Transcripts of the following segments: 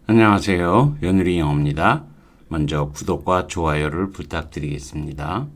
안녕하세요. 연우리 영어입니다. 먼저 구독과 좋아요를 부탁드리겠습니다.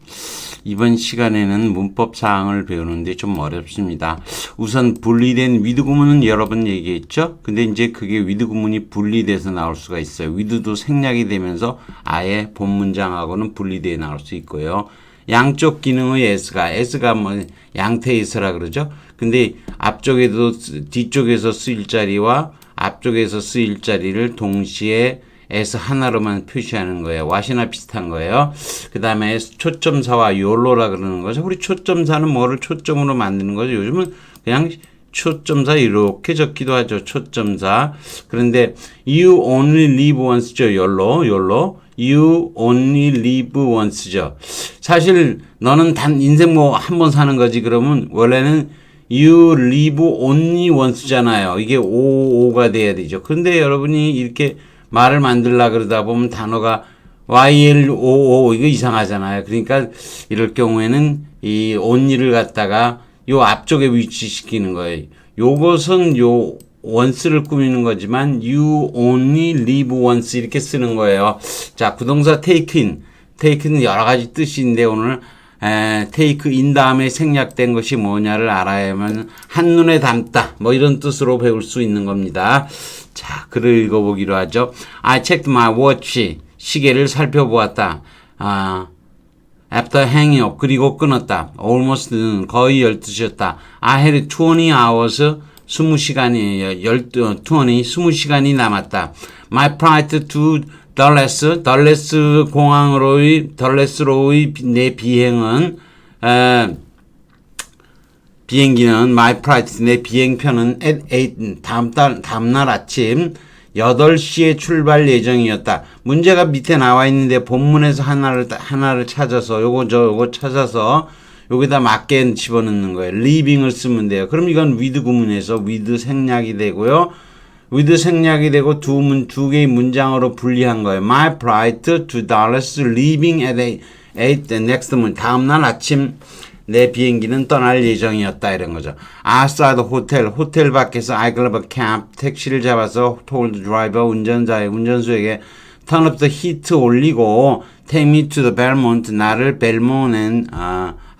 이번 시간에는 문법 사항을 배우는데 좀 어렵습니다. 우선 분리된 with 구문은 여러 번 얘기했죠? 근데 이제 그게 with 구문이 분리돼서 나올 수가 있어요. with도 생략이 되면서 아예 본 문장하고는 분리되어 나올 수 있고요. 양쪽 기능의 s가 뭐 양태 s라 그러죠? 근데 앞쪽에도 뒤쪽에서 쓰일 자리와 앞쪽에서 쓰일 자리를 동시에 S 하나로만 표시하는 거예요. what이나 비슷한 거예요. 그 다음에 초점사와 YOLO라 그러는 거죠. 우리 초점사는 뭐를 초점으로 만드는 거죠. 요즘은 그냥 초점사 이렇게 적기도 하죠. 초점사. 그런데 you only live once죠. YOLO. you only live once죠. 사실 너는 단 인생 뭐 한 번 사는 거지. 그러면 원래는 You live only once잖아요. 이게 OO가 돼야 되죠. 그런데 여러분이 이렇게 말을 만들라 그러다 보면 단어가 YLOO 이거 이상하잖아요. 그러니까 이럴 경우에는 이 only를 갖다가 요 앞쪽에 위치시키는 거예요. 요것은 요 once를 꾸미는 거지만 you only live once 이렇게 쓰는 거예요. 자, 부동사 take는 여러 가지 뜻인데 오늘 take in 다음에 생략된 것이 뭐냐를 알아야만 한눈에 담다 뭐 이런 뜻으로 배울 수 있는 겁니다. 자, 글을 읽어보기로 하죠. I checked my watch. 시계를 살펴보았다. After hanging up. 그리고 끊었다. Almost 거의 12시였다. I had 20 hours. 20시간이 남았다. My flight to 덜레스 공항으로의 내 비행은 비행기는 my flight 내 비행편은 at 8 다음날 아침 8시에 출발 예정이었다. 문제가 밑에 나와 있는데 본문에서 하나를 찾아서 요거 찾아서 여기다 맞게 집어넣는 거예요. leaving을 쓰면 돼요. 그럼 이건 with 구문에서 with 생략이 되고요. with 생략이 되고 두 개의 문장으로 분리한 거예요. My flight to Dallas leaving at 8 the next morning. 다음날 아침 내 비행기는 떠날 예정이었다 이런 거죠. Outside 호텔 밖에서 I grabbed a cab 택시를 잡아서 told driver 운전수에게 turn up the heat 올리고 take me to the Belmont 나를 벨몬엔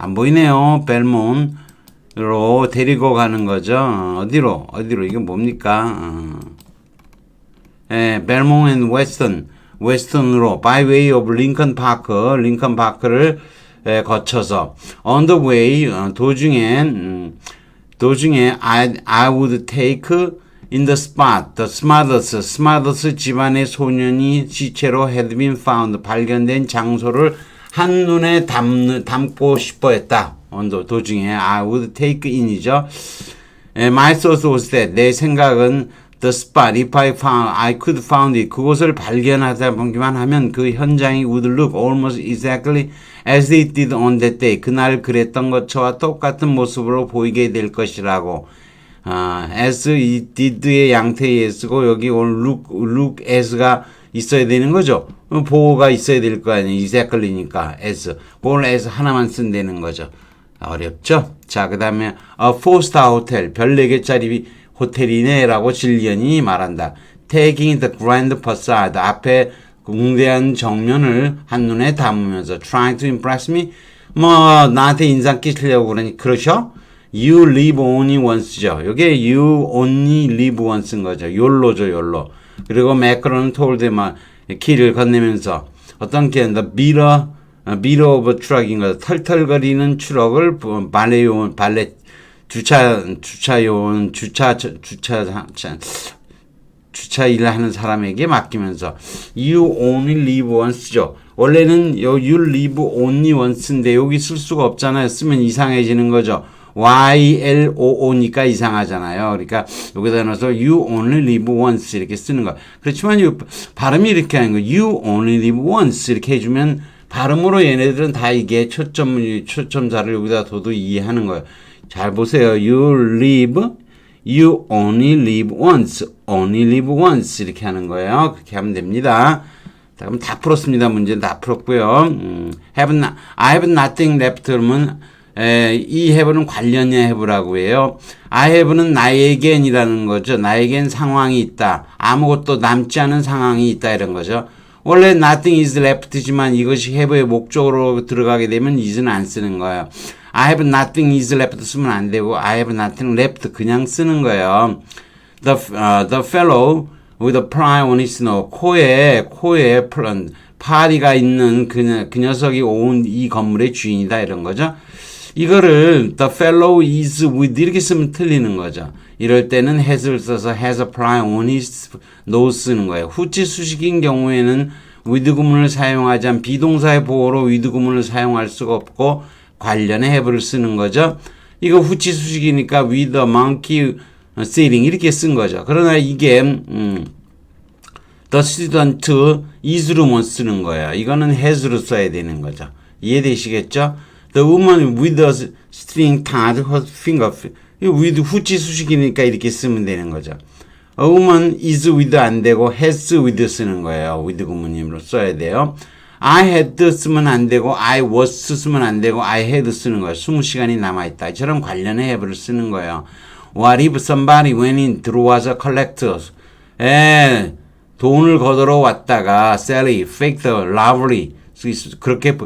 안 보이네요. 벨몬으로 데리고 가는 거죠. 어디로 이게 뭡니까? 벨몬 앤 웨스턴으로 by way of 링컨 파크를 거쳐서 on the way 도중에 I would take in the spot the smartest 집안의 소년이 시체로 had been found 발견된 장소를 한눈에 담고 싶어 했다. 도중에 I would take in이죠. My thought was that 내 생각은 the spot if I could found it 그곳을 발견하다 보기만 하면 그 현장이 would look almost exactly as it did on that day 그날 그랬던 것과 똑같은 모습으로 보이게 될 것이라고. as it did의 양태의 s고 여기 look as가 있어야 되는 거죠. 보호가 있어야 될 거 아니에요. exactly니까 as. 그걸 as 하나만 쓴다는 거죠. 어렵죠? 자, 그 다음에 a 4-star hotel. 별 4개짜리 호텔이네 라고 질리언이 말한다. taking the grand facade. 앞에 궁대한 정면을 한눈에 담으면서 trying to impress me. 뭐 나한테 인상 끼치려고 그러니 그러셔? You live only once죠. 이게 you only live once인 거죠. YOLO죠, YOLO. 그리고 매크로는 told 막 길을 건네면서 어떤 게 the beater of a truck인 거죠. 털털거리는 트럭을 발레 주차 일을 하는 사람에게 맡기면서 you only live once죠. 원래는 you live only once인데 여기 쓸 수가 없잖아요. 쓰면 이상해지는 거죠. YLOO니까 이상하잖아요. 그러니까 여기다 넣어서 you only live once 이렇게 쓰는 거. 그렇지만 발음이 이렇게 하는 거. you only live once 이렇게 해주면 발음으로 얘네들은 다 이게 초점자를 여기다 둬도 이해하는 거예요. 잘 보세요. you only live once 이렇게 하는 거예요. 그렇게 하면 됩니다. 자, 그럼 다 풀었습니다. 문제는 다 풀었고요. I have nothing left 그러면 이 have는 관련형 have라고 해요. I have는 나에겐이라는 거죠. 나에겐 상황이 있다. 아무것도 남지 않은 상황이 있다 이런 거죠. 원래 nothing is left지만 이것이 have의 목적으로 들어가게 되면 is는 안 쓰는 거예요. I have nothing is left 쓰면 안 되고 I have nothing left 그냥 쓰는 거예요. The fellow with a pry on his nose 코에 파리가 있는 그 녀석이 온 이 건물의 주인이다 이런 거죠. 이거를 the fellow is with 이렇게 쓰면 틀리는 거죠. 이럴 때는 has를 써서 has a pry on his nose 쓰는 거예요. 후치 수식인 경우에는 with 구문을 사용하지 않은 비동사의 보호로 with 구문을 사용할 수가 없고 관련의 have를 쓰는 거죠. 이거 후치 수식이니까 with a monkey sitting 이렇게 쓴 거죠. 그러나 이게 the student is로 못 쓰는 거예요. 이거는 has로 써야 되는 거죠. 이해되시겠죠? The woman with the string tied her finger. with 후치 수식이니까 이렇게 쓰면 되는 거죠. A woman is with 안 되고 has with 쓰는 거예요. with 구문으로 써야 돼요. I had 쓰면 안 되고 I was 쓰면 안 되고 I had 쓰는 거예요. 20시간이 남아있다. 이처럼 관련의 have를 쓰는 거예요. What if somebody went in 들어와서 collector. 돈을 걷으러 왔다가 Sally faked lovely. 그렇게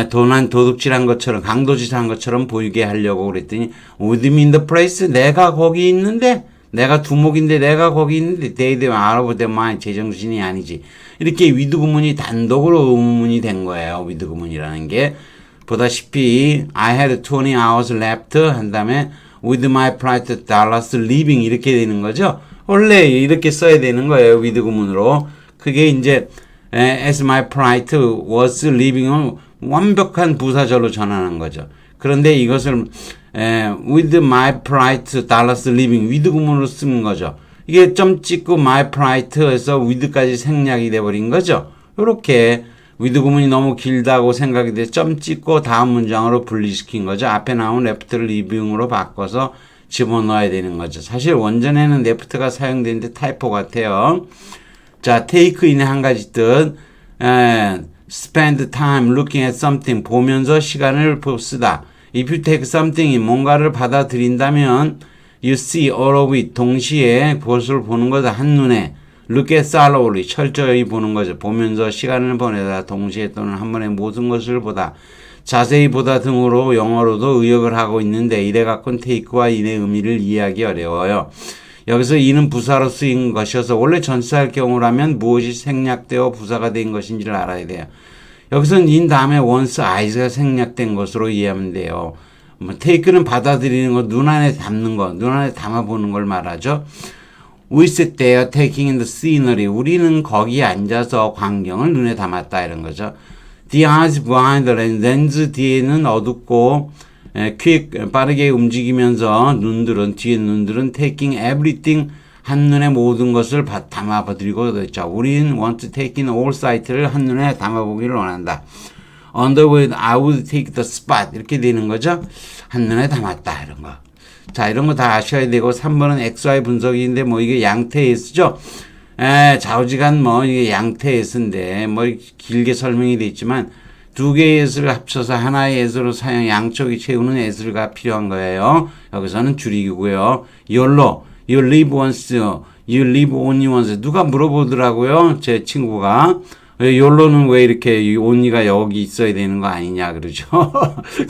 돈한 도둑질한 것처럼 강도짓한 것처럼 보이게 하려고 그랬더니 with me in the place 내가 거기 있는데 내가 두목인데 내가 거기 있는데 they out of their mind 제정신이 아니지. 이렇게 with 구문이 단독으로 의문문이 된 거예요. with 구문이라는 게 보다시피 I had 20 hours left 한 다음에 with my private dollars living 이렇게 되는 거죠. 원래 이렇게 써야 되는 거예요. with 구문으로. 그게 이제 as my private was living은 완벽한 부사절로 전환한 거죠. 그런데 이것을 with my private dollars living with 구문으로 쓰는 거죠. 이게 점 찍고 my private에서 with까지 생략이 돼버린 거죠. 이렇게 with 구문이 너무 길다고 생각이 돼 점 찍고 다음 문장으로 분리시킨 거죠. 앞에 나온 left를 living으로 바꿔서 집어넣어야 되는 거죠. 사실 원전에는 left가 사용되는데 타이포 같아요. 자, take in의 한 가지 뜻, spend time looking at something, 보면서 시간을 쓰다. If you take something, 뭔가를 받아들인다면 you see all of it, 동시에 그것을 보는 거다. 한눈에. look at thoroughly, 철저히 보는 거죠. 보면서 시간을 보내다. 동시에 또는 한 번에 모든 것을 보다. 자세히 보다 등으로 영어로도 의역을 하고 있는데 이래 갖고는 take와 in의 의미를 이해하기 어려워요. 여기서 in은 부사로 쓰인 것이어서 원래 전치사할 경우라면 무엇이 생략되어 부사가 된 것인지를 알아야 돼요. 여기서는 in 다음에 once is가 생략된 것으로 이해하면 돼요. take는 받아들이는 것, 눈 안에 담는 것, 눈 안에 담아보는 걸 말하죠. We sit there taking in the scenery. 우리는 거기 앉아서 광경을 눈에 담았다 이런 거죠. The eyes behind the lens. 렌즈 뒤에는 어둡고 quick, 빠르게 움직이면서 뒤에 눈들은 taking everything, 한눈에 모든 것을 담아들이고 있죠. 우리는 want to take in all sight를 한눈에 담아보기를 원한다. On the way, I would take the spot. 이렇게 되는 거죠. 한눈에 담았다. 이런 거. 자, 이런 거 다 아셔야 되고, 3번은 XY 분석인데, 이게 양태 S죠? 좌우지간 이게 양태 S인데, 길게 설명이 돼 있지만, 두 개의 S를 합쳐서 하나의 S로 양쪽이 채우는 S가 필요한 거예요. 여기서는 줄이고요. YOLO, you live once, you live only once. 누가 물어보더라고요. 제 친구가. YOLO는 왜 이렇게 only가 여기 있어야 되는 거 아니냐 그러죠.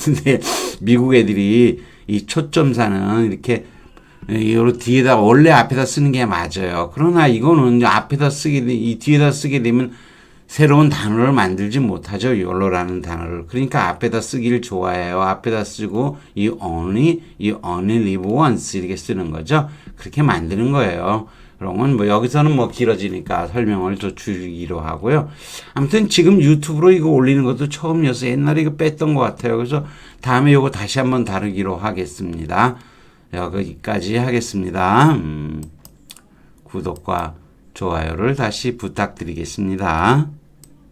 근데 미국 애들이 이 초점사는 이렇게 요 뒤에다 원래 앞에다 쓰는 게 맞아요. 그러나 이거는 앞에다 이 뒤에다 쓰게 되면 새로운 단어를 만들지 못하죠. YOLO라는 단어를. 그러니까 앞에다 쓰기를 좋아해요. 앞에다 쓰고 you only live once 이렇게 쓰는 거죠. 그렇게 만드는 거예요. 그런 건 여기서는 길어지니까 설명을 더 줄이기로 하고요. 아무튼 지금 유튜브로 이거 올리는 것도 처음이어서 옛날에 이거 뺐던 것 같아요. 그래서 다음에 이거 다시 한번 다루기로 하겠습니다. 여기까지 하겠습니다. 구독과 좋아요를 다시 부탁드리겠습니다.